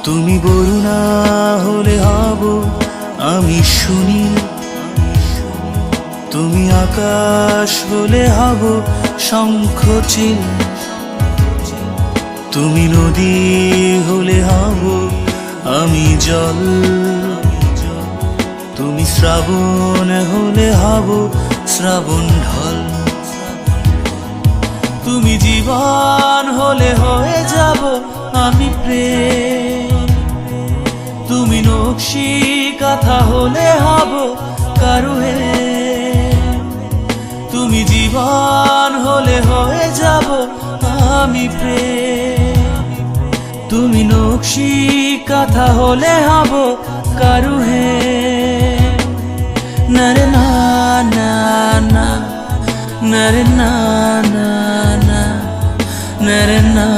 তুমি বরুণা হলে হব আমি শুনি, তুমি আকাশ হলে হব শঙ্খচিল, তুমি নদী হলে হব আমি জল, তুমি শ্রাবণ হলে হব শ্রাবণ ঢল, তুমি জীবন হলে হয়ে যাব আমি প্রেম, তুমি নকশি কাঁথা হলে হব কারুহে, তুমি জীবন হলে হয়ে যাব আমি প্রেম, তুমি নকশি কাঁথা হলে হব কারুহে। নরে না না না, নরে না না না, নরে না